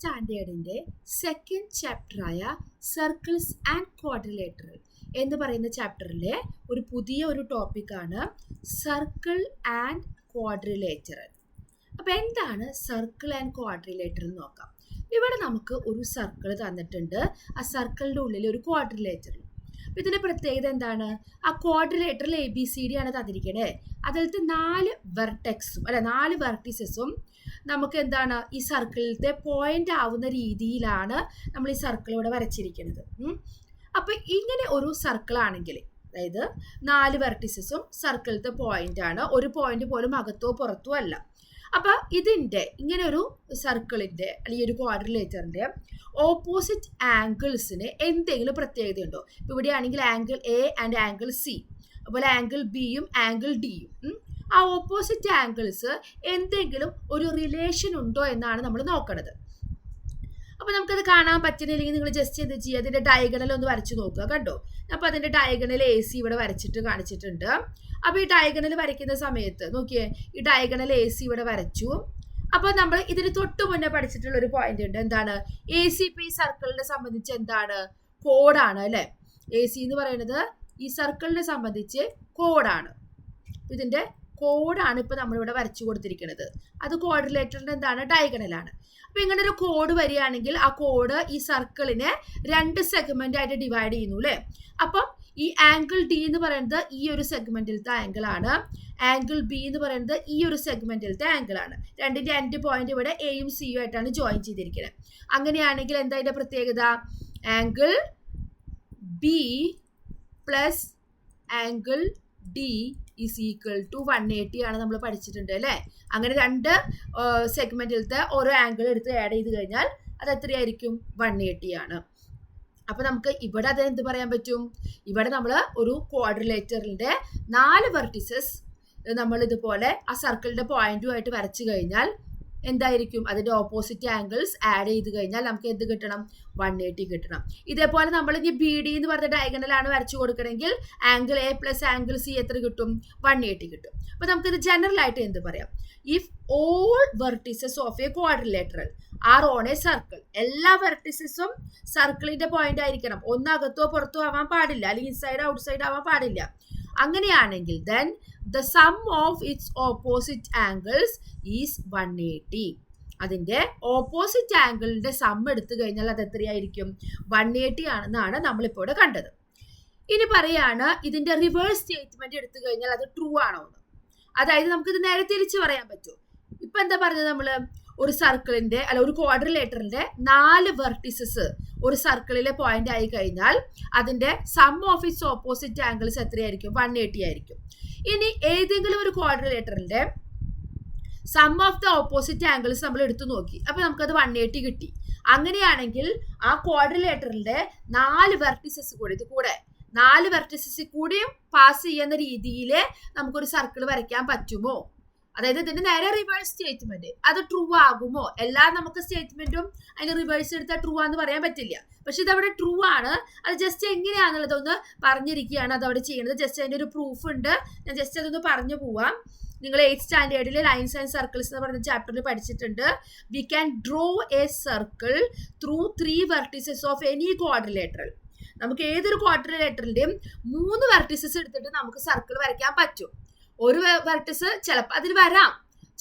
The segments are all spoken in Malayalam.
സ്റ്റാൻഡേർഡിന്റെ സെക്കൻഡ് ചാപ്റ്ററായ സർക്കിൾസ് ആൻഡ് ക്വാഡ്രിലേറ്ററൽ എന്ന് പറയുന്ന ചാപ്റ്ററിലെ ഒരു പുതിയ ടോപ്പിക്കാണ് സർക്കിൾ ആൻഡ് ക്വാഡ്രിലേറ്ററൽ. അപ്പോൾ എന്താണ് സർക്കിൾ ആൻഡ് ക്വാഡ്രിലേറ്ററൽ എന്ന് നോക്കാം. ഇവിടെ നമുക്ക് ഒരു സർക്കിൾ തന്നിട്ടുണ്ട്, ആ സർക്കിളിൻ്റെ ഉള്ളിൽ ഒരു ക്വാഡ്രിലേറ്ററൽ. ഇതിന്റെ പ്രത്യേകത എന്താണ്? ആ ക്വാഡ്രിലേറ്ററൽ ABCD ആണ് തന്നിരിക്കണേ. അതിലത്തെ 4 വെർട്ടെക്സും 4 വെർട്ടിസസും നമുക്ക് എന്താണ് ഈ സർക്കിളിലത്തെ പോയിന്റ് ആവുന്ന രീതിയിലാണ് നമ്മൾ ഈ സർക്കിൾ ഇവിടെ വരച്ചിരിക്കുന്നത്. അപ്പൊ ഇങ്ങനെ ഒരു സർക്കിൾ ആണെങ്കിൽ, അതായത് 4 വെർട്ടിസസും സർക്കിളിലത്തെ പോയിന്റ് ആണ്, ഒരു പോയിന്റ് പോലും അകത്തോ പുറത്തോ അല്ല. അപ്പൊ ഇതിന്റെ ഇങ്ങനെ ഒരു സർക്കിളിന്റെ അല്ലെങ്കിൽ ഒരു ക്വാഡ്രിലേറ്ററിന്റെ ഓപ്പോസിറ്റ് ആംഗിൾസിന് എന്തെങ്കിലും പ്രത്യേകതയുണ്ടോ? ഇപ്പൊ ഇവിടെയാണെങ്കിൽ angle A and angle C, അതുപോലെ ആംഗിൾ Bയും ആംഗിൾ Dയും, ആ ഓപ്പോസിറ്റ് ആംഗിൾസ് എന്തെങ്കിലും ഒരു റിലേഷൻ ഉണ്ടോ എന്നാണ് നമ്മൾ നോക്കണത്. അപ്പൊ നമുക്കത് കാണാൻ പറ്റുന്നില്ലെങ്കിൽ നിങ്ങൾ ജസ്റ്റ് എന്ത് ചെയ്യുക, അതിന്റെ ഡയഗണൽ ഒന്ന് വരച്ചു നോക്കുക. കണ്ടോ, അപ്പൊ അതിന്റെ ഡയഗണൽ AC ഇവിടെ വരച്ചിട്ട് കാണിച്ചിട്ടുണ്ട്. അപ്പൊ ഈ ഡയഗണൽ വരയ്ക്കുന്ന സമയത്ത് നോക്കിയേ, ഈ ഡയഗണൽ AC ഇവിടെ വരച്ചു. അപ്പൊ നമ്മൾ ഇതിന് തൊട്ട് മുന്നേ പഠിച്ചിട്ടുള്ള ഒരു പോയിന്റ് ഉണ്ട്. എന്താണ്? ACP സർക്കിളിനെ സംബന്ധിച്ച് എന്താണ്? കോഡാണ് അല്ലെ. AC എന്ന് പറയുന്നത് ഈ സർക്കിളിനെ സംബന്ധിച്ച് കോഡാണ്. ഇതിന്റെ കോഡാണ് ഇപ്പൊ നമ്മളിവിടെ വരച്ചു കൊടുത്തിരിക്കുന്നത്. അത് ക്വാഡ്രിലേറ്ററിന്റെ എന്താണ്? ഡയഗണലാണ്. അപ്പൊ ഇങ്ങനെ ഒരു കോഡ് വരികയാണെങ്കിൽ ആ കോഡ് ഈ സർക്കിളിനെ 2 സെഗ്മെന്റ് ആയിട്ട് ഡിവൈഡ് ചെയ്യുന്നു അല്ലെ. അപ്പം ഈ ആംഗിൾ D എന്ന് പറയുന്നത് ഈ ഒരു സെഗ്മെന്റിലത്തെ ആംഗിൾ ആണ്, ആംഗിൾ B എന്ന് പറയുന്നത് ഈ ഒരു സെഗ്മെന്റിലത്തെ ആംഗിൾ ആണ്. രണ്ടിന്റെ എൻഡ് പോയിന്റ് ഇവിടെ Aയും Cയും ആയിട്ടാണ് ജോയിൻ ചെയ്തിരിക്കുന്നത്. അങ്ങനെയാണെങ്കിൽ എന്താ ഇതിന്റെ പ്രത്യേകത? Angle B plus angle D is equal to 180 ആണ് നമ്മൾ പഠിച്ചിട്ടുണ്ട് അല്ലേ. അങ്ങനെ 2 സെഗ്മെന്റിലത്തെ ഓരോ ആംഗിൾ എടുത്ത് ആഡ് ചെയ്ത് കഴിഞ്ഞാൽ അത് എത്രയായിരിക്കും? 180 ആണ്. അപ്പൊ നമുക്ക് ഇവിടെ അത് എന്ത് പറയാൻ പറ്റും? ഇവിടെ നമ്മൾ ഒരു ക്വാഡ്രിലേറ്ററിന്റെ 4 വെർട്ടിസസ് നമ്മൾ ഇതുപോലെ ആ സർക്കിളിന്റെ പോയിന്റുമായിട്ട് വരച്ചു കഴിഞ്ഞാൽ എന്തായിരിക്കും? അതിന്റെ ഓപ്പോസിറ്റ് ആംഗിൾസ് ആഡ് ചെയ്ത് കഴിഞ്ഞാൽ നമുക്ക് എന്ത് കിട്ടണം? 180 കിട്ടണം. ഇതേപോലെ നമ്മൾ ഇനി BD എന്ന് പറഞ്ഞ ഡയഗണലാണ് വരച്ചു കൊടുക്കണമെങ്കിൽ angle A plus angle C എത്ര കിട്ടും? 180 കിട്ടും. അപ്പൊ നമുക്കിത് ജനറൽ ആയിട്ട് എന്ത് പറയാം? If all vertices of A quadrilateral R on A circle, എല്ലാ വെർട്ടിസസും സർക്കിളിന്റെ പോയിന്റ് ആയിരിക്കണം. ഒന്നകത്തോ പുറത്തോ ആവാൻ പാടില്ല, അല്ലെങ്കിൽ ഇൻസൈഡ് ഔട്ട്സൈഡ് ആവാൻ പാടില്ല. അങ്ങനെയാണെങ്കിൽ then the sum of its opposite angles is 180. അതിന്റെ ഓപ്പോസിറ്റ് ആംഗിളിന്റെ സം എടുത്തു കഴിഞ്ഞാൽ അത് എത്രയായിരിക്കും? 180 ആണെന്നാണ് നമ്മളിപ്പോൾ ഇവിടെ കണ്ടത്. ഇനി പറയാണ് ഇതിന്റെ റിവേഴ്സ് സ്റ്റേറ്റ്മെന്റ് എടുത്തു കഴിഞ്ഞാൽ അത് ട്രൂ ആണോ എന്ന്. അതായത് നമുക്കിത് നേരെ തിരിച്ചു പറയാൻ പറ്റും. ഇപ്പൊ എന്താ പറഞ്ഞത്? നമ്മള് ഒരു സർക്കിളിന്റെ ഒരു ക്വാഡ്രിലേറ്ററിന്റെ 4 വെർട്ടിസസ് ഒരു സർക്കിളിലെ പോയിന്റ് ആയി കഴിഞ്ഞാൽ അതിന്റെ sum of its opposite angles എത്രയായിരിക്കും? 180 ആയിരിക്കും. ഇനി ഏതെങ്കിലും ഒരു ക്വാഡ്രിലേറ്ററിന്റെ sum of the opposite angles നമ്മൾ എടുത്തു നോക്കി, അപ്പൊ നമുക്കത് 180 കിട്ടി. അങ്ങനെയാണെങ്കിൽ ആ ക്വാഡ്രിലേറ്ററിന്റെ 4 വെർട്ടിസസ് കൂടെ 4 വെർട്ടിസസ് കൂടിയും പാസ് ചെയ്യുന്ന രീതിയിൽ നമുക്കൊരു സർക്കിൾ വരയ്ക്കാൻ പറ്റുമോ? അതായത് ഇതിന്റെ നേരെ റിവേഴ്സ് സ്റ്റേറ്റ്മെന്റ് അത് ട്രൂ ആകുമോ? എല്ലാ നമുക്ക് സ്റ്റേറ്റ്മെന്റും അതിന് റിവേഴ്സ് എടുത്താൽ ട്രൂ ആണെന്ന് പറയാൻ പറ്റില്ല. പക്ഷെ ഇതവിടെ ട്രൂ ആണ്. അത് ജസ്റ്റ് എങ്ങനെയാണെന്നുള്ളതൊന്ന് പറഞ്ഞിരിക്കുകയാണ് അതവിടെ ചെയ്യുന്നത്. ജസ്റ്റ് അതിന്റെ ഒരു പ്രൂഫ് ഉണ്ട്, ഞാൻ ജസ്റ്റ് അതൊന്ന് പറഞ്ഞു പോവാം. നിങ്ങൾ 8th സ്റ്റാൻഡേർഡിൽ ലൈൻസ് ആൻഡ് സർക്കിൾസ് എന്ന് പറയുന്ന ചാപ്റ്ററിൽ പഠിച്ചിട്ടുണ്ട്. We can draw A circle through 3 vertices of any quadrilateral. നമുക്ക് ഏതൊരു ക്വാഡ്രിലേറ്ററിന്റെയും 3 വെർട്ടിസസ് എടുത്തിട്ട് നമുക്ക് സർക്കിൾ വരയ്ക്കാൻ പറ്റും. ഒരു വെർട്ടിസ് ചിലപ്പോൾ അതിൽ വരാം,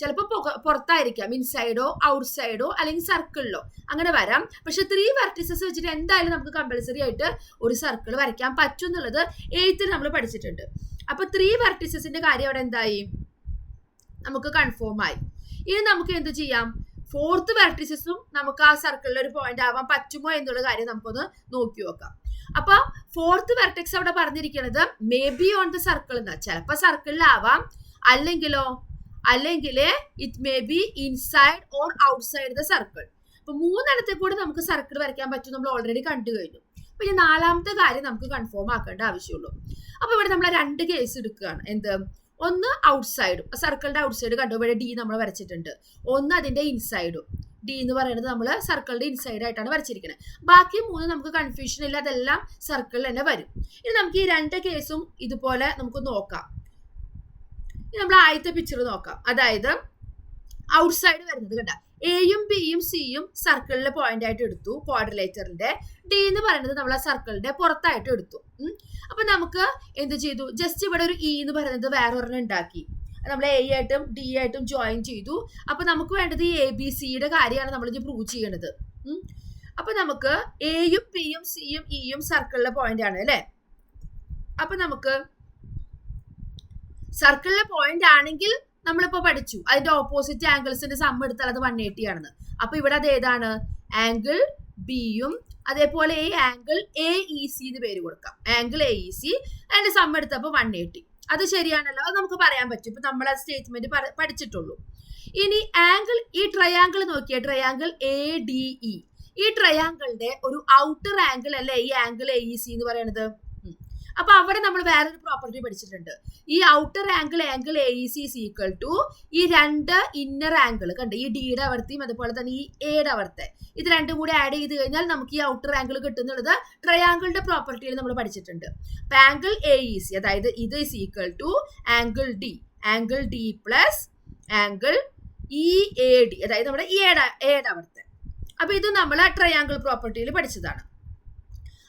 ചിലപ്പോൾ പുറത്തായിരിക്കാം, ഇൻസൈഡോ ഔട്ട്സൈഡോ അല്ലെങ്കിൽ സർക്കിളിലോ അങ്ങനെ വരാം. പക്ഷെ 3 വെർട്ടിസസ് വെച്ചിട്ട് എന്തായാലും നമുക്ക് കമ്പൽസറി ആയിട്ട് ഒരു സർക്കിൾ വരയ്ക്കാൻ പറ്റും എന്നുള്ളത് 8th നമ്മൾ പഠിച്ചിട്ടുണ്ട്. അപ്പൊ 3 വെർട്ടിസസിന്റെ കാര്യം അവിടെ എന്തായി? നമുക്ക് കൺഫേം ആയി. ഇനി നമുക്ക് എന്ത് ചെയ്യാം? 4th വെർട്ടിസസും നമുക്ക് ആ സർക്കിളിൽ ഒരു പോയിന്റ് ആവാൻ പറ്റുമോ എന്നുള്ള കാര്യം നമുക്കൊന്ന് നോക്കി നോക്കാം. അപ്പൊ 4th വെർട്ടെക്സ് അവിടെ പറഞ്ഞിരിക്കുന്നത് may be on the circle എന്നാ. ചിലപ്പോ സർക്കിളിലാവാം, അല്ലെങ്കിൽ it may be inside or outside the circle. അപ്പൊ 3 കൂടെ നമുക്ക് സർക്കിൾ വരയ്ക്കാൻ പറ്റും, നമ്മൾ ഓൾറെഡി കണ്ടു കഴിഞ്ഞു. അപ്പൊ ഇനി 4ാമത്തെ കാര്യം നമുക്ക് കൺഫേം ആക്കേണ്ട ആവശ്യമുള്ളൂ. അപ്പൊ ഇവിടെ നമ്മൾ 2 കേസ് എടുക്കുകയാണ്. എന്ത്? ഒന്ന് ഔട്ട്സൈഡും, സർക്കിളിന്റെ ഔട്ട്സൈഡ് കണ്ടു, ഇവിടെ D നമ്മൾ വരച്ചിട്ടുണ്ട്. ഒന്ന് അതിന്റെ ഇൻസൈഡും. D എന്ന് പറയുന്നത് നമ്മൾ സർക്കിളിന്റെ ഇൻസൈഡ് ആയിട്ടാണ് വരച്ചിരിക്കുന്നത്. ബാക്കി 3 നമുക്ക് കൺഫ്യൂഷൻ ഇല്ല, അതെല്ലാം സർക്കിളിൽ തന്നെ വരും. ഇനി നമുക്ക് ഈ 2 കേസും ഇതുപോലെ നമുക്ക് നോക്കാം. ഇനി നമ്മൾ ആദ്യത്തെ പിക്ചർ നോക്കാം. അതായത് ഔട്ട്സൈഡ് വരുന്നത് കണ്ട എയും ബിയും സിയും സർക്കിളിലെ പോയിന്റ് ആയിട്ട് എടുത്തു ക്വാഡ്രിലേറ്ററിന്റെ. ഡി എന്ന് പറയുന്നത് നമ്മൾ ആ സർക്കിളിന്റെ പുറത്തായിട്ട് എടുത്തു. അപ്പൊ നമുക്ക് എന്ത് ചെയ്തു, ജസ്റ്റ് ഇവിടെ ഒരു ഇ എന്ന് പറയുന്നത് വേറെ ഒരെണ്ണം ഉണ്ടാക്കി. നമ്മൾ എ ആയിട്ടും ഡി ആയിട്ടും ജോയിൻ ചെയ്തു. അപ്പൊ നമുക്ക് വേണ്ടത് ഈ എ ബി സിയുടെ കാര്യമാണ് നമ്മൾ ഇത് പ്രൂവ് ചെയ്യണത്. അപ്പൊ നമുക്ക് എയും പിയും സിയും ഇയും സർക്കിളിലെ പോയിന്റ് ആണ് അല്ലെ. അപ്പൊ നമുക്ക് സർക്കിളിലെ പോയിന്റ് ആണെങ്കിൽ നമ്മളിപ്പോ പഠിച്ചു അതിന്റെ ഓപ്പോസിറ്റ് ആംഗിൾസിന്റെ സം എടുത്താൽ അത് 180 ആണെന്ന്. അപ്പൊ ഇവിടെ അത് ഏതാണ്, ആംഗിൾ ബിയും അതേപോലെ ഈ ആംഗിൾ എ ഇ സി എന്ന് പേര് കൊടുക്കാം. ആംഗിൾ എ ഇ സി അതിന്റെ സം എടുത്തപ്പോ 180. അത് ശരിയാണല്ലോ, അത് നമുക്ക് പറയാൻ പറ്റും. ഇപ്പൊ നമ്മൾ ആ സ്റ്റേറ്റ്മെന്റ് പഠിച്ചിട്ടുള്ളൂ. ഇനി ആംഗിൾ, ഈ triangle Nokia triangle A D E, ഈ ട്രയാംഗിളിന്റെ ഒരു ഔട്ടർ ആംഗിൾ അല്ലേ ഈ ആംഗിൾ എ ഇ സി എന്ന് പറയുന്നത്. അപ്പൊ അവിടെ നമ്മൾ വേറൊരു പ്രോപ്പർട്ടി പഠിച്ചിട്ടുണ്ട്. ഈ outer angle angle A E C equal to ഈ രണ്ട് ഇന്നർ ആംഗിൾ കണ്ട്, ഈ ഡിയുടെ അവർത്തിയും അതുപോലെ തന്നെ ഈ എയുടെ അവർത്തെ, ഇത് രണ്ടും കൂടി ആഡ് ചെയ്ത് കഴിഞ്ഞാൽ നമുക്ക് ഈ ഔട്ടർ ആംഗിൾ കിട്ടുന്നുള്ളത് ട്രയാംഗിളിന്റെ പ്രോപ്പർട്ടിയിൽ നമ്മൾ പഠിച്ചിട്ടുണ്ട്. അപ്പൊ ആംഗിൾ എ ഇ സി അതായത് ഇത് is equal to angle D plus angle E A D അതായത് നമ്മുടെ എയുടെ അവർത്തെ. അപ്പൊ ഇത് നമ്മൾ ട്രയാംഗിൾ പ്രോപ്പർട്ടിയിൽ പഠിച്ചതാണ്.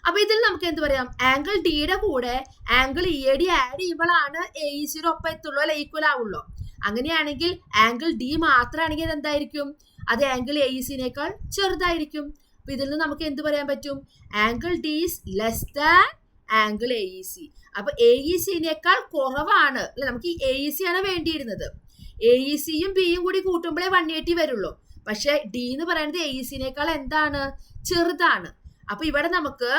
അപ്പൊ ഇതിൽ നമുക്ക് എന്ത് പറയാം, ആംഗിൾ ഡിയുടെ കൂടെ angle E A D add ചെയ്യുമ്പോഴാണ് എ ഇ സിയുടെ ഒപ്പം എത്തുള്ളൂ അല്ലെ, ഈക്വൽ ആവുള്ളൂ. അങ്ങനെയാണെങ്കിൽ ആംഗിൾ ഡി മാത്രമാണെങ്കിൽ അത് എന്തായിരിക്കും, അത് ആംഗിൾ എ ഇ സിനേക്കാൾ ചെറുതായിരിക്കും. അപ്പൊ ഇതിൽ നിന്ന് നമുക്ക് എന്ത് പറയാൻ പറ്റും, angle D is less than angle A E C. അപ്പൊ എ ഇ സിനേക്കാൾ കുറവാണ് അല്ലെ, നമുക്ക് ഈ എ ഇ സി ആണ് വേണ്ടിയിരുന്നത്. എ ഇ സിയും ബിയും കൂടി കൂട്ടുമ്പോഴേ 180 വരുള്ളൂ. പക്ഷെ ഡി എന്ന് പറയുന്നത് എ ഇ സിനേക്കാൾ എന്താണ്, ചെറുതാണ്. അപ്പൊ ഇവിടെ നമുക്ക്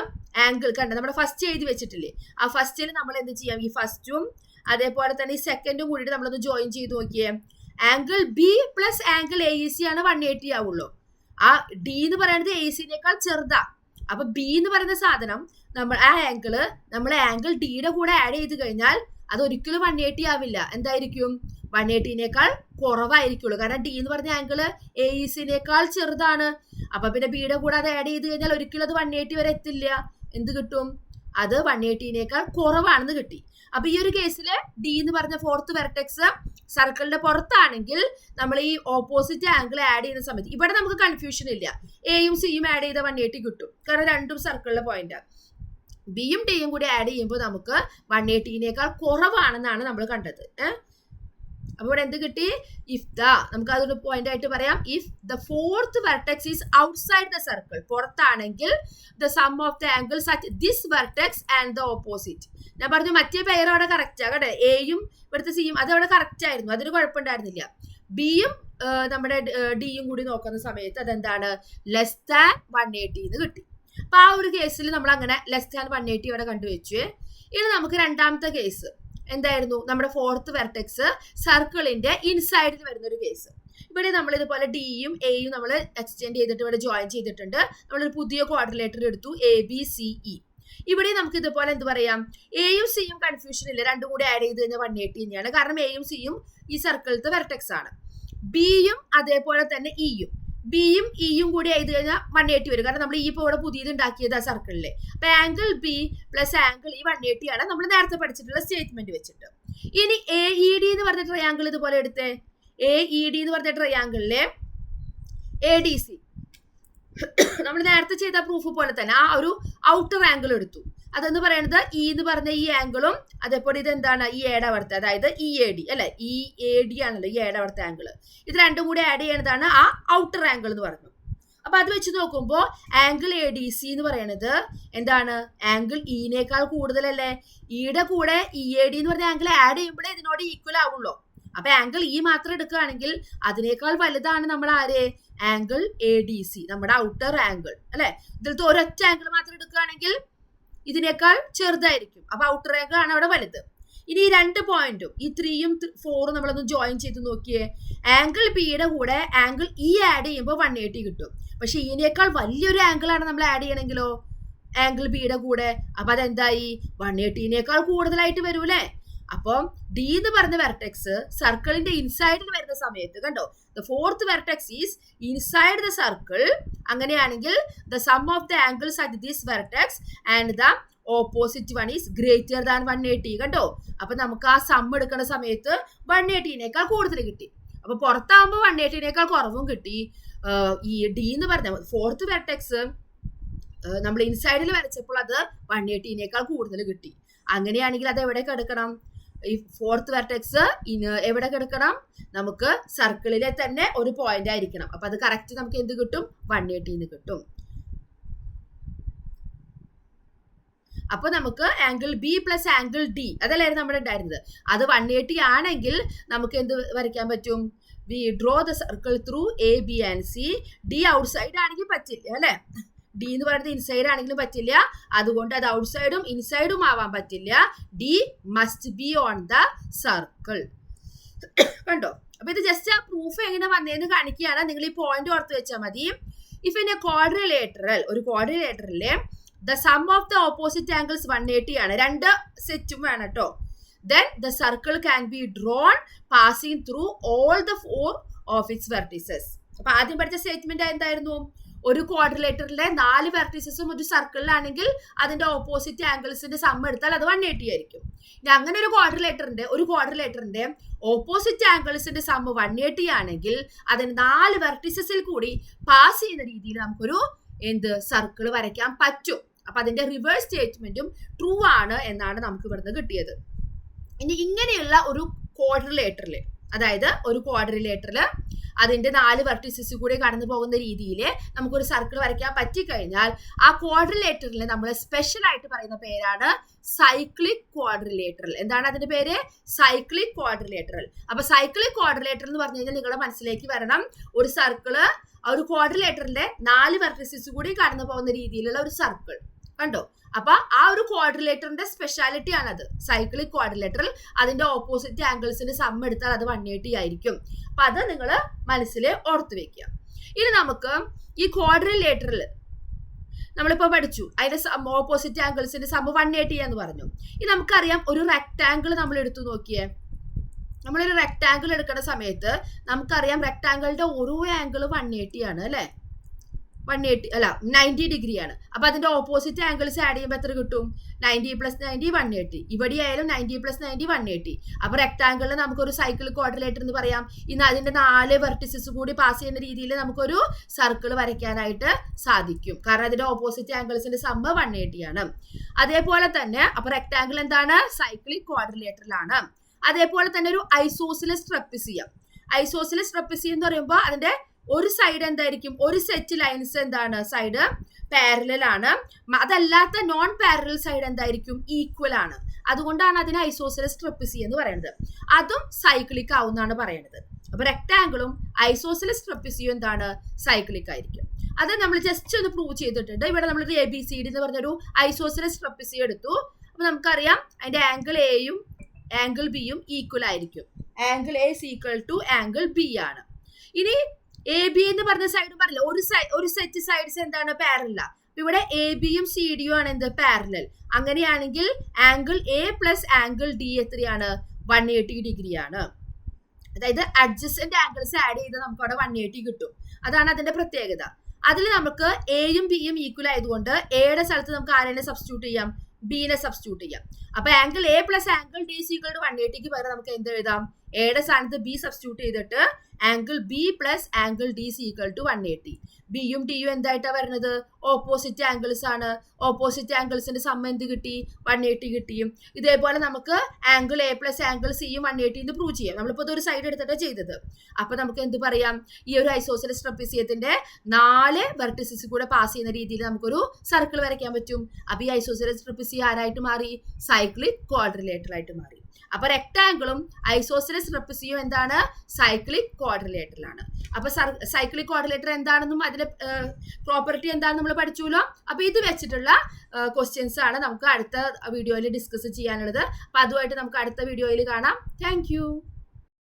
ആംഗിൾ കണ്ട നമ്മുടെ ഫസ്റ്റ് എഴുതി വെച്ചിട്ടില്ലേ, ആ ഫസ്റ്റിൽ നമ്മൾ എന്ത് ചെയ്യാം, ഈ ഫസ്റ്റും അതേപോലെ തന്നെ ഈ സെക്കൻഡും കൂടിയിട്ട് നമ്മളൊന്ന് ജോയിൻ ചെയ്ത് നോക്കിയേ. Angle B plus angle A E C ആണ് 180 ആവുള്ളൂ. ആ ഡി എന്ന് പറയുന്നത് എ ഇ സിനേക്കാൾ ചെറുതാ. അപ്പൊ ബി എന്ന് പറയുന്ന സാധനം നമ്മൾ ആ ആംഗിള് നമ്മൾ ആംഗിൾ ഡിയുടെ കൂടെ ആഡ് ചെയ്ത് കഴിഞ്ഞാൽ അത് ഒരിക്കലും 180 ആവില്ല. എന്തായിരിക്കും, 180നേക്കാൾ കുറവായിരിക്കുള്ളൂ. കാരണം ഡി എന്ന് പറഞ്ഞ ആംഗിള് എ ഇ സിനേക്കാൾ ചെറുതാണ്. അപ്പൊ പിന്നെ ബിയുടെ കൂടെ അത് ആഡ് ചെയ്ത് കഴിഞ്ഞാൽ ഒരിക്കലും അത് 180 വരെ എത്തില്ല. എന്ത് കിട്ടും, അത് 180നേക്കാൾ കുറവാണെന്ന് കിട്ടി. അപ്പൊ ഈ ഒരു കേസില് ഡി എന്ന് പറഞ്ഞ ഫോർത്ത് വെർട്ടെക്സ് സർക്കിളിന്റെ പുറത്താണെങ്കിൽ നമ്മൾ ഈ ഓപ്പോസിറ്റ് ആംഗിൾ ആഡ് ചെയ്യുന്ന സമയത്ത് ഇവിടെ നമുക്ക് കൺഫ്യൂഷൻ ഇല്ല, എയും സിയും ആഡ് ചെയ്ത 180 കിട്ടും. കാരണം രണ്ടും സർക്കിളിലെ പോയിന്റ്. ബിയും ഡിയും കൂടി ആഡ് ചെയ്യുമ്പോൾ നമുക്ക് 180നേക്കാൾ കുറവാണെന്നാണ് നമ്മൾ കണ്ടത്. അപ്പൊ ഇവിടെ എന്ത് കിട്ടി, ഇഫ് ദ, നമുക്ക് അതൊരു പോയിന്റ് ആയിട്ട് പറയാം, if the fourth vertex is outside the circle, പുറത്താണെങ്കിൽ the sum of the angles at this vertex and the opposite. ഞാൻ പറഞ്ഞു മറ്റേ പെയർ അവിടെ കറക്റ്റ് ആകട്ടെ, എയും ഇവിടുത്തെ സിയും അത് അവിടെ കറക്റ്റ് ആയിരുന്നു, അതൊരു കുഴപ്പമുണ്ടായിരുന്നില്ല. ബിയും നമ്മുടെ ഡിയും കൂടി നോക്കുന്ന സമയത്ത് അതെന്താണ്, ലെസ് ദാൻ 180 എന്ന് കിട്ടി. അപ്പൊ ആ ഒരു കേസിൽ നമ്മൾ അങ്ങനെ ലെസ് ദാൻ 180 ഇവിടെ കണ്ടുവച്ചു. ഇനി നമുക്ക് രണ്ടാമത്തെ കേസ് എന്തായിരുന്നു, നമ്മുടെ ഫോർത്ത് വെർട്ടെക്സ് സർക്കിളിന്റെ ഇൻസൈഡിൽ വരുന്ന ഒരു കേസ്. ഇവിടെ നമ്മൾ ഇതുപോലെ ഡിയും എയും നമ്മൾ എക്സ്റ്റെൻഡ് ചെയ്തിട്ട് ഇവിടെ ജോയിൻ ചെയ്തിട്ടുണ്ട്. നമ്മളൊരു പുതിയ ക്വാഡ്രിലേറ്റർ എടുത്തു, എ ബി സി ഇ. ഇവിടെ നമുക്ക് ഇതുപോലെ എന്ത് പറയാം, എയും സിയും കൺഫ്യൂഷൻ ഇല്ല, രണ്ടും കൂടി ആഡ് ചെയ്ത് കഴിഞ്ഞാൽ 180 തന്നെയാണ്. കാരണം എയും സിയും ഈ സർക്കിളത്തെ വെർട്ടെക്സ് ആണ്. ബിയും അതേപോലെ തന്നെ ഇയും, ബിയും ഇയും കൂടി എഴുതി കഴിഞ്ഞാൽ 180 വരും. കാരണം നമ്മൾ ഈ ഇപ്പോൾ ഇവിടെ പുതിയത് ഉണ്ടാക്കിയത് ആ സർക്കിളിലെ. അപ്പൊ ആംഗിൾ ബി പ്ലസ് ആംഗിൾ ഈ 180 ആണ് നമ്മൾ നേരത്തെ പഠിച്ചിട്ടുള്ള സ്റ്റേറ്റ്മെന്റ് വെച്ചിട്ട്. ഇനി എ ഇ ഡി എന്ന് പറഞ്ഞ ട്രയാംഗിൾ ഇതുപോലെ എടുത്തേ. എ ഇ ഡി എന്ന് പറഞ്ഞ ട്രയാംഗിളിലെ എ ഡി സി നമ്മൾ നേരത്തെ ചെയ്ത പ്രൂഫ് പോലെ തന്നെ ആ ഒരു ഔട്ടർ ആംഗിൾ എടുത്തു. അതെന്ന് പറയുന്നത് ഇ എന്ന് പറഞ്ഞ ഈ ആംഗിളും അതേപോലെ ഇത് എന്താണ്, ഈ എയുടെ അവിടുത്തെ, അതായത് ഇ എ ഡി അല്ലെ, ഇ എ ഡി ആണല്ലോ ഈ എയുടെ അവിടുത്തെ ആംഗിള്. ഇത് രണ്ടും കൂടി ആഡ് ചെയ്യണതാണ് ആ ഔട്ടർ ആംഗിൾ എന്ന് പറഞ്ഞു. അപ്പൊ അത് വെച്ച് നോക്കുമ്പോൾ ആംഗിൾ എ ഡി സി എന്ന് പറയുന്നത് എന്താണ്, ആംഗിൾ ഇനേക്കാൾ കൂടുതലല്ലേ. ഇയുടെ കൂടെ ഇ എ ഡി എന്ന് പറഞ്ഞ ആംഗിൾ ആഡ് ചെയ്യുമ്പോഴേ ഇതിനോട് ഈക്വൽ ആവുള്ളൂ. അപ്പൊ ആംഗിൾ ഇ മാത്രം എടുക്കുകയാണെങ്കിൽ അതിനേക്കാൾ വലുതാണ് നമ്മൾ ആര്, ആംഗിൾ എ ഡി സി, നമ്മുടെ ഔട്ടർ ആംഗിൾ അല്ലെ. ഇതിലത്തെ ഒരൊറ്റ ആംഗിൾ മാത്രം എടുക്കുകയാണെങ്കിൽ ഇതിനേക്കാൾ ചെറുതായിരിക്കും. അപ്പൊ ഔട്ടർ ആംഗിൾ ആണ് അവിടെ വലുത്. ഇനി ഈ രണ്ട് പോയിന്റും ഈ 3യും 4ഉം നമ്മളൊന്ന് ജോയിൻ ചെയ്ത് നോക്കിയേ. ആംഗിൾ ബിയുടെ കൂടെ ആംഗിൾ ഇ ആഡ് ചെയ്യുമ്പോൾ 180 കിട്ടും. പക്ഷെ ഇതിനേക്കാൾ വലിയൊരു ആംഗിൾ ആണ് നമ്മൾ ആഡ് ചെയ്യണമെങ്കിലോ ആംഗിൾ ബിയുടെ കൂടെ, അപ്പൊ അതെന്തായി, 180നേക്കാൾ കൂടുതലായിട്ട് വരൂലേ. അപ്പം ഡി എന്ന് പറഞ്ഞ വെർട്ടെക്സ് സർക്കിളിന്റെ ഇൻസൈഡിൽ വരുന്ന സമയത്ത് കണ്ടോ, the fourth vertex is inside the circle. അങ്ങനെയാണെങ്കിൽ the sum of the angles at this vertex and the opposite one is greater than 180. കണ്ടോ, അപ്പൊ നമുക്ക് ആ സം എടുക്കുന്ന സമയത്ത് 180നേക്കാൾ കൂടുതൽ കിട്ടി. അപ്പൊ പുറത്താകുമ്പോൾ 180 കുറവും കിട്ടി. ഈ ഡി എന്ന് പറഞ്ഞ ഫോർത്ത് വെർട്ടെക്സ് നമ്മൾ ഇൻസൈഡിൽ വരച്ചപ്പോൾ അത് 180 കൂടുതൽ കിട്ടി. അങ്ങനെയാണെങ്കിൽ അത് എവിടെ കിടക്കണം? ഈ ഫോർത്ത് വെർട്ടെക്സ് എവിടെ കിടക്കണം? നമുക്ക് സർക്കിളിലെ തന്നെ ഒരു പോയിന്റ് ആയിരിക്കണം. അപ്പൊ അത് കറക്റ്റ് നമുക്ക് എന്ത് കിട്ടും? 180 കിട്ടും. അപ്പൊ നമുക്ക് angle B plus angle D അതല്ലായിരുന്നു നമ്മുടെ ഉണ്ടായിരുന്നത്. അത് 180 ആണെങ്കിൽ നമുക്ക് എന്ത് വരയ്ക്കാൻ പറ്റും? We draw the circle through A B and C. D outside ആണെങ്കിൽ പറ്റില്ല അല്ലെ? ഡി എന്ന് പറയുന്നത് ഇൻസൈഡ് ആണെങ്കിലും പറ്റില്ല. അതുകൊണ്ട് അത് ഔട്ട്സൈഡും ഇൻസൈഡും ആവാൻ പറ്റില്ല. D must be on the circle. കണ്ടോ? അപ്പൊ ഇത് ജസ്റ്റ് ആ പ്രൂഫ് എങ്ങനെ വന്നതെന്ന് കാണിക്കുകയാണ്. നിങ്ങൾ ഈ പോയിന്റ് ഓർത്ത് വെച്ചാൽ മതി. ഇഫ് ഇൻ എ ക്വാഡ്രിലേറ്ററൽ, ഒരു ക്വാഡ്രിലേറ്ററിലെ the sum of the opposite angles 180 ആണ്. രണ്ട് സെറ്റും വേണം കേട്ടോ. Then the circle can be drawn passing through all the 4 of its vertices. അപ്പൊ ആദ്യം പഠിച്ച സ്റ്റേറ്റ്മെന്റ് എന്തായിരുന്നു? ഒരു ക്വാഡ്രിലേറ്ററിലെ 4 വെർട്ടിസസും ഒരു സർക്കിളിലാണെങ്കിൽ അതിന്റെ ഓപ്പോസിറ്റ് ആംഗിൾസിന്റെ സം എടുത്താൽ അത് 180 ആയിരിക്കും. ഇനി അങ്ങനെ ഒരു ക്വാഡ്രിലേറ്ററിന്റെ ഓപ്പോസിറ്റ് ആംഗിൾസിന്റെ സം 180 ആണെങ്കിൽ അതിന് 4 വെർട്ടിസസിൽ കൂടി പാസ് ചെയ്യുന്ന രീതിയിൽ നമുക്കൊരു സർക്കിൾ വരയ്ക്കാൻ പറ്റും. അപ്പൊ അതിന്റെ റിവേഴ്സ് സ്റ്റേറ്റ്മെന്റും ട്രൂ ആണ് എന്നാണ് നമുക്ക് ഇവിടുന്ന് കിട്ടിയത്. ഇനി ഇങ്ങനെയുള്ള ഒരു ക്വാഡ്രിലേറ്ററിൽ, അതായത് ഒരു ക്വാഡ്രിലേറ്ററിൽ അതിന്റെ 4 വെർട്ടിസസ് കൂടി കടന്നു പോകുന്ന രീതിയിൽ നമുക്കൊരു സർക്കിൾ വരയ്ക്കാൻ പറ്റിക്കഴിഞ്ഞാൽ ആ ക്വാഡ്രിലേറ്ററിൽ നമ്മൾ സ്പെഷ്യൽ ആയിട്ട് പറയുന്ന പേരാണ് സൈക്ലിക് ക്വാഡ്രിലേറ്ററൽ. എന്താണ് അതിന്റെ പേര്? Cyclic quadrilateral. അപ്പൊ സൈക്ലിക് ക്വാഡ്രിലേറ്ററൽ എന്ന് പറഞ്ഞു കഴിഞ്ഞാൽ നിങ്ങളുടെ മനസ്സിലേക്ക് വരണം, ഒരു സർക്കിള് ഒരു ക്വാഡ്രിലേറ്ററിന്റെ 4 വെർട്ടിസസ് കൂടി കടന്നു പോകുന്ന രീതിയിലുള്ള ഒരു സർക്കിൾ. കണ്ടോ? അപ്പൊ ആ ഒരു ക്വാഡ്രിലേറ്ററിന്റെ സ്പെഷ്യാലിറ്റി ആണത്, സൈക്ലിക് ക്വാഡ്രിലേറ്ററൽ. അതിന്റെ ഓപ്പോസിറ്റ് ആംഗിൾസിന്റെ സം എടുത്താൽ അത് 180 ആയിരിക്കും. അപ്പൊ അത് നിങ്ങൾ മനസ്സിൽ ഓർത്തു വെക്കുക. ഇനി നമുക്ക് ഈ ക്വാഡ്രിലേറ്ററിൽ നമ്മളിപ്പോ പഠിച്ചു, അതിന്റെ ഓപ്പോസിറ്റ് ആംഗിൾസിന്റെ സം 180 എന്ന് പറഞ്ഞു. ഇനി നമുക്കറിയാം ഒരു റെക്ടാംഗിൾ നമ്മൾ എടുത്തു നോക്കിയേ. നമ്മളൊരു റെക്ടാംഗിൾ എടുക്കുന്ന സമയത്ത് നമുക്കറിയാം റെക്ടാംഗിളിന്റെ ഓരോ ആംഗിൾ 180 ആണ് അല്ലെ? 90 ഡിഗ്രി ആണ്. അപ്പൊ അതിന്റെ ഓപ്പോസിറ്റ് ആംഗിൾസ് ആഡ് ചെയ്യുമ്പോൾ എത്ര കിട്ടും? 90 + 90 180. ഇവിടെ ആയാലും 90 + 90 180. അപ്പൊ റെക്ടാംഗിളിൽ നമുക്കൊരു സൈക്കിൾ ക്വാഡ്രിലേറ്റർ എന്ന് പറയാം. ഇന്ന് അതിന്റെ 4 വെർട്ടിസസ് കൂടി പാസ് ചെയ്യുന്ന രീതിയിൽ നമുക്കൊരു സർക്കിൾ വരയ്ക്കാനായിട്ട് സാധിക്കും. കാരണം അതിന്റെ ഓപ്പോസിറ്റ് ആംഗിൾസിന്റെ സം 180 ആണ്. അതേപോലെ തന്നെ അപ്പൊ റെക്ടാംഗിൾ എന്താണ്? സൈക്ലിക് ക്വാഡ്രിലേറ്ററിലാണ്. അതേപോലെ തന്നെ ഒരു ഐസോസിലസ് ട്രപ്പിസിയം. ഐസോസിലസ് ട്രപ്പിസിയം എന്ന് പറയുമ്പോൾ അതിന്റെ ഒരു സൈഡ് എന്തായിരിക്കും? ഒരു സെറ്റ് ലൈൻസ് എന്താണ്? സൈഡ് പാരലൽ ആണ്. അതല്ലാത്ത നോൺ പാരലൽ സൈഡ് എന്തായിരിക്കും? ഈക്വൽ ആണ്. അതുകൊണ്ടാണ് അതിന് ഐസോസിലസ് ട്രപ്പിസിയം എന്ന് പറയുന്നത്. അതും സൈക്ലിക് ആവുന്നാണ് പറയുന്നത്. അപ്പൊ റെക്ടാംഗിളും ഐസോസിലസ് ട്രപ്പിസിയം എന്താണ്? സൈക്ലിക് ആയിരിക്കും. അത് നമ്മൾ ജസ്റ്റ് ഒന്ന് പ്രൂവ് ചെയ്തിട്ടുണ്ട്. ഇവിടെ നമ്മൾ ABCD എന്ന് പറഞ്ഞൊരു ഐസോസിലസ് ട്രപ്പിസിയം എടുത്തു. അപ്പൊ നമുക്കറിയാം അതിന്റെ ആംഗിൾ എയും ആംഗിൾ ബിയും ഈക്വൽ ആയിരിക്കും. Angle A is equal to angle B ആണ്. ഇനി എ ബി എന്ന് പറഞ്ഞ സൈഡ് പറഞ്ഞില്ല, ഒരു സെറ്റ് സൈഡ്സ് എന്താണ്? പാരലൽ. ഇവിടെ എ ബിയും സി ഡിയും ആണ് എന്ത്? പാരലൽ. അങ്ങനെയാണെങ്കിൽ angle A plus angle D എത്രയാണ്? 180 ഡിഗ്രി ആണ്. അതായത് അഡ്ജസ്റ്റന്റ് ആംഗിൾസ് ആഡ് ചെയ്ത് നമുക്ക് അവിടെ 180 കിട്ടും. അതാണ് അതിന്റെ പ്രത്യേകത. അതിൽ നമുക്ക് എയും ബിയും ഈക്വൽ ആയതുകൊണ്ട് എയുടെ സ്ഥലത്ത് നമുക്ക് ആരെന്നെ സബ്സ്റ്റിറ്റ്യൂട്ട് ചെയ്യാം? ബിനെ സബ്സ്റ്റിറ്റ്യൂട്ട് ചെയ്യാം. അപ്പൊ angle A plus angle D equal to 180ക്ക് പകരം നമുക്ക് എന്ത് എഴുതാം? എയുടെ സ്ഥാനത്ത് ബി സബ്സ്റ്റിറ്റ്യൂട്ട് ചെയ്തിട്ട് angle B plus angle D equal to 180. ബിയും ഡിയും എന്തായിട്ടാ വരുന്നത്? ഓപ്പോസിറ്റ് ആംഗിൾസ് ആണ്. ഓപ്പോസിറ്റ് ആംഗിൾസിന്റെ സം എന്ത് കിട്ടി? 180 കിട്ടിയും. ഇതേപോലെ നമുക്ക് ആംഗിൾ എ പ്ലസ് ആംഗിൾ സിയും 180 എന്ന് പ്രൂവ് ചെയ്യാം. നമ്മളിപ്പോ ഇതൊരു സൈഡ് എടുത്തിട്ട് ചെയ്തത്. അപ്പൊ നമുക്ക് എന്ത് പറയാം? ഈ ഒരു ഐസോസിലസ് ട്രപ്പിസിയത്തിന്റെ 4 വെർട്ടിസസ് കൂടെ പാസ് ചെയ്യുന്ന രീതിയിൽ നമുക്കൊരു സർക്കിൾ വരയ്ക്കാൻ പറ്റും. അപ്പൊ ഈ ഐസോസിലസ് ട്രപ്പിസിയം ആരായിട്ട് മാറി? സൈക്ലിക് ക്വാഡ്രിലേറ്റർ ആയിട്ട് മാറി. അപ്പൊ റെക്ടാംഗിളും ഐസോസിലസ് ട്രപ്പിസിയം എന്താണ്? സൈക്ലിക് ക്വാഡ്രിലേറ്ററിലാണ്. അപ്പൊ സൈക്ലിക് ക്വാഡ്രിലേറ്റർ എന്താണെന്നും അതിന്റെ പ്രോപ്പർട്ടി എന്താണെന്ന് നമ്മൾ പഠിച്ചുല്ലോ. അപ്പൊ ഇത് വെച്ചിട്ടുള്ള ക്വസ്റ്റ്യൻസ് ആണ് നമുക്ക് അടുത്ത വീഡിയോയിൽ ഡിസ്കസ് ചെയ്യാനുള്ളത്. അപ്പൊ അതുമായിട്ട് നമുക്ക് അടുത്ത വീഡിയോയിൽ കാണാം. താങ്ക്